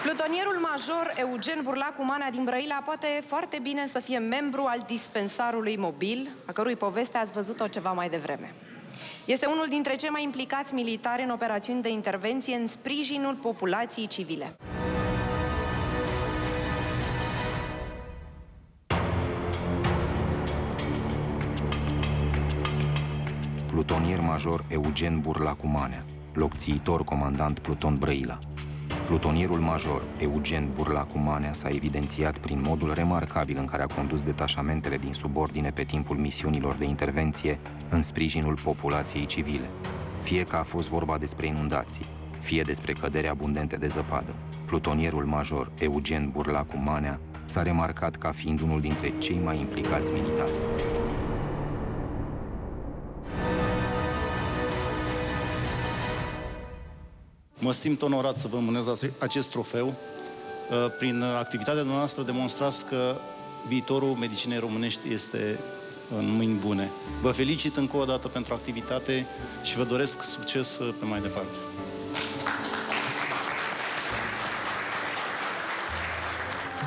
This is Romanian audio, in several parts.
Plutonierul major Eugen Burlacu Manea din Brăila poate foarte bine să fie membru al dispensarului mobil, a cărui poveste ați văzut-o ceva mai devreme. Este unul dintre cei mai implicați militari în operațiuni de intervenție în sprijinul populației civile. Plutonier major Eugen Burlacu Manea, locțiitor comandant pluton Brăila. Plutonierul major Eugen Burlacu Manea s-a evidențiat prin modul remarcabil în care a condus detașamentele din subordine pe timpul misiunilor de intervenție în sprijinul populației civile. Fie că a fost vorba despre inundații, fie despre cădere abundente de zăpadă, plutonierul major Eugen Burlacu Manea s-a remarcat ca fiind unul dintre cei mai implicați militari. Mă simt onorat să vă mânez acest trofeu. Prin activitatea noastră demonstrați că viitorul medicinei românești este în mâini bune. Vă felicit încă o dată pentru activitate și vă doresc succes pe mai departe.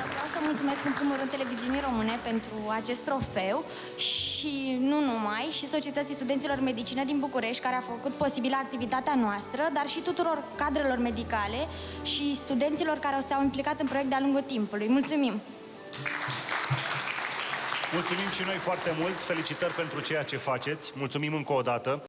Vreau să mulțumesc în primul rând televiziunii române pentru acest trofeu și nu numai, și Societății Studenților Medicină din București, care a făcut posibilă activitatea noastră, dar și tuturor cadrelor medicale și studenților care s-au implicat în proiect de-a lungul timpului. Mulțumim! Mulțumim și noi foarte mult, felicitări pentru ceea ce faceți, mulțumim încă o dată.